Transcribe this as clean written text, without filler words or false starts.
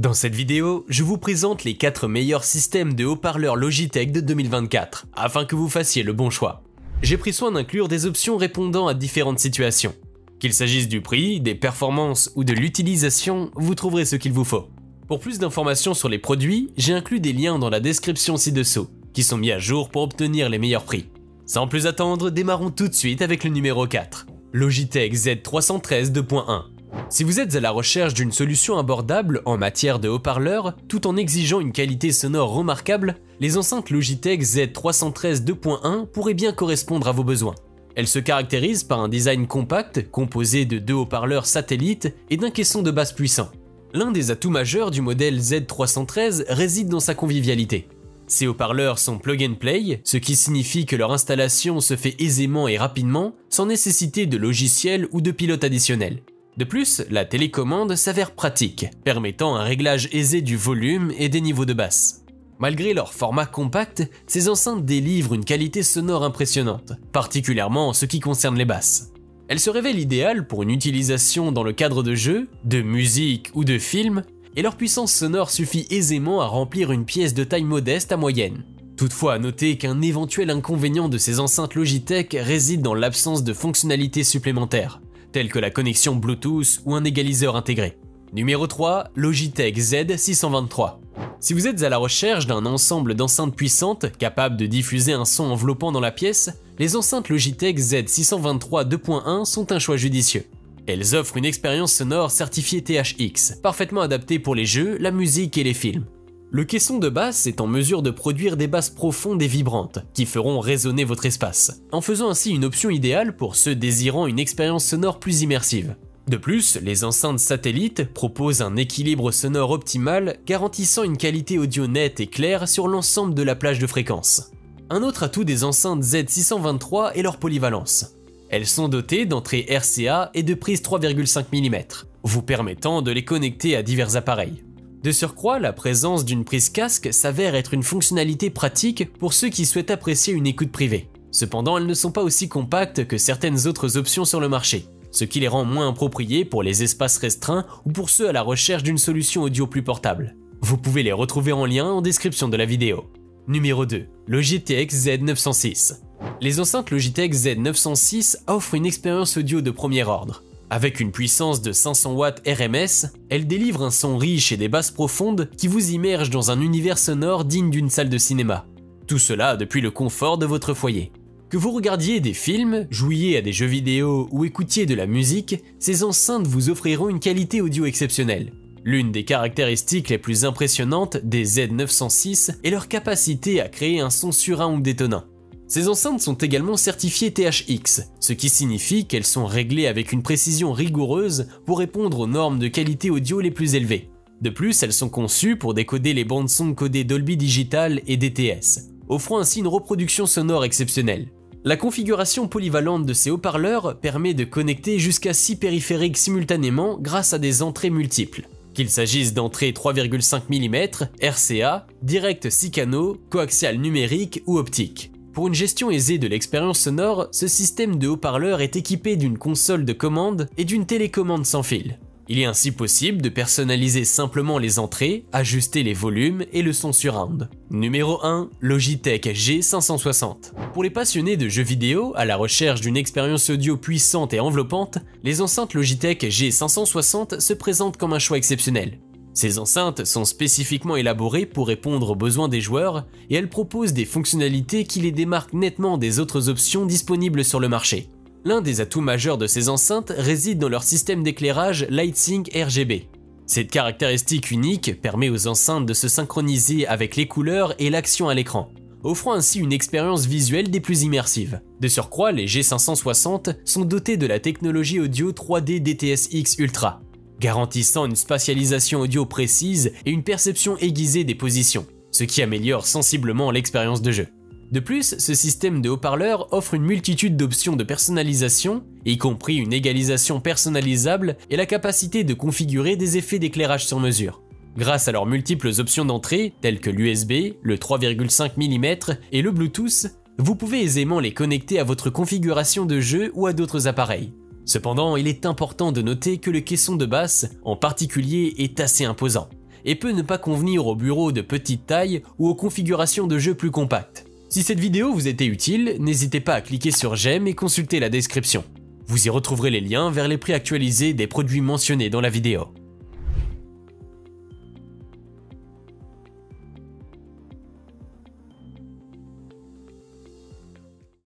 Dans cette vidéo, je vous présente les 4 meilleurs systèmes de haut-parleurs Logitech de 2024, afin que vous fassiez le bon choix. J'ai pris soin d'inclure des options répondant à différentes situations. Qu'il s'agisse du prix, des performances ou de l'utilisation, vous trouverez ce qu'il vous faut. Pour plus d'informations sur les produits, j'ai inclus des liens dans la description ci-dessous, qui sont mis à jour pour obtenir les meilleurs prix. Sans plus attendre, démarrons tout de suite avec le numéro 4, Logitech Z313 2.1. Si vous êtes à la recherche d'une solution abordable en matière de haut-parleurs, tout en exigeant une qualité sonore remarquable, les enceintes Logitech Z313 2.1 pourraient bien correspondre à vos besoins. Elles se caractérisent par un design compact, composé de 2 haut-parleurs satellites et d'un caisson de basse puissant. L'un des atouts majeurs du modèle Z313 réside dans sa convivialité. Ces haut-parleurs sont plug and play, ce qui signifie que leur installation se fait aisément et rapidement, sans nécessiter de logiciel ou de pilote additionnel. De plus, la télécommande s'avère pratique, permettant un réglage aisé du volume et des niveaux de basse. Malgré leur format compact, ces enceintes délivrent une qualité sonore impressionnante, particulièrement en ce qui concerne les basses. Elles se révèlent idéales pour une utilisation dans le cadre de jeux, de musique ou de films, et leur puissance sonore suffit aisément à remplir une pièce de taille modeste à moyenne. Toutefois, à noter qu'un éventuel inconvénient de ces enceintes Logitech réside dans l'absence de fonctionnalités supplémentaires, telles que la connexion Bluetooth ou un égaliseur intégré. Numéro 3, Logitech Z623. Si vous êtes à la recherche d'un ensemble d'enceintes puissantes capables de diffuser un son enveloppant dans la pièce, les enceintes Logitech Z623 2.1 sont un choix judicieux. Elles offrent une expérience sonore certifiée THX, parfaitement adaptée pour les jeux, la musique et les films. Le caisson de basse est en mesure de produire des basses profondes et vibrantes, qui feront résonner votre espace, en faisant ainsi une option idéale pour ceux désirant une expérience sonore plus immersive. De plus, les enceintes satellites proposent un équilibre sonore optimal, garantissant une qualité audio nette et claire sur l'ensemble de la plage de fréquences. Un autre atout des enceintes Z623 est leur polyvalence. Elles sont dotées d'entrées RCA et de prises 3,5 mm, vous permettant de les connecter à divers appareils. De surcroît, la présence d'une prise casque s'avère être une fonctionnalité pratique pour ceux qui souhaitent apprécier une écoute privée. Cependant, elles ne sont pas aussi compactes que certaines autres options sur le marché, ce qui les rend moins appropriées pour les espaces restreints ou pour ceux à la recherche d'une solution audio plus portable. Vous pouvez les retrouver en lien en description de la vidéo. Numéro 2, Logitech Z906. Les enceintes Logitech Z906 offrent une expérience audio de premier ordre. Avec une puissance de 500 watts RMS, elles délivrent un son riche et des basses profondes qui vous immergent dans un univers sonore digne d'une salle de cinéma. Tout cela depuis le confort de votre foyer. Que vous regardiez des films, jouiez à des jeux vidéo ou écoutiez de la musique, ces enceintes vous offriront une qualité audio exceptionnelle. L'une des caractéristiques les plus impressionnantes des Z906 est leur capacité à créer un son surin ou détonnant. Ces enceintes sont également certifiées THX, ce qui signifie qu'elles sont réglées avec une précision rigoureuse pour répondre aux normes de qualité audio les plus élevées. De plus, elles sont conçues pour décoder les bandes son codées Dolby Digital et DTS, offrant ainsi une reproduction sonore exceptionnelle. La configuration polyvalente de ces haut-parleurs permet de connecter jusqu'à 6 périphériques simultanément grâce à des entrées multiples. Qu'il s'agisse d'entrées 3,5 mm, RCA, direct 6 canaux, coaxial numérique ou optique. Pour une gestion aisée de l'expérience sonore, ce système de haut-parleurs est équipé d'une console de commande et d'une télécommande sans fil. Il est ainsi possible de personnaliser simplement les entrées, ajuster les volumes et le son surround. Numéro 1, Logitech G560. Pour les passionnés de jeux vidéo, à la recherche d'une expérience audio puissante et enveloppante, les enceintes Logitech G560 se présentent comme un choix exceptionnel. Ces enceintes sont spécifiquement élaborées pour répondre aux besoins des joueurs et elles proposent des fonctionnalités qui les démarquent nettement des autres options disponibles sur le marché. L'un des atouts majeurs de ces enceintes réside dans leur système d'éclairage LightSync RGB. Cette caractéristique unique permet aux enceintes de se synchroniser avec les couleurs et l'action à l'écran, offrant ainsi une expérience visuelle des plus immersives. De surcroît, les G560 sont dotés de la technologie audio 3D DTS-X Ultra, garantissant une spatialisation audio précise et une perception aiguisée des positions, ce qui améliore sensiblement l'expérience de jeu. De plus, ce système de haut-parleurs offre une multitude d'options de personnalisation, y compris une égalisation personnalisable et la capacité de configurer des effets d'éclairage sur mesure. Grâce à leurs multiples options d'entrée, telles que l'USB, le 3,5 mm et le Bluetooth, vous pouvez aisément les connecter à votre configuration de jeu ou à d'autres appareils. Cependant, il est important de noter que le caisson de basse, en particulier, est assez imposant. et peut ne pas convenir aux bureaux de petite taille ou aux configurations de jeux plus compactes. Si cette vidéo vous était utile, n'hésitez pas à cliquer sur j'aime et consulter la description. Vous y retrouverez les liens vers les prix actualisés des produits mentionnés dans la vidéo.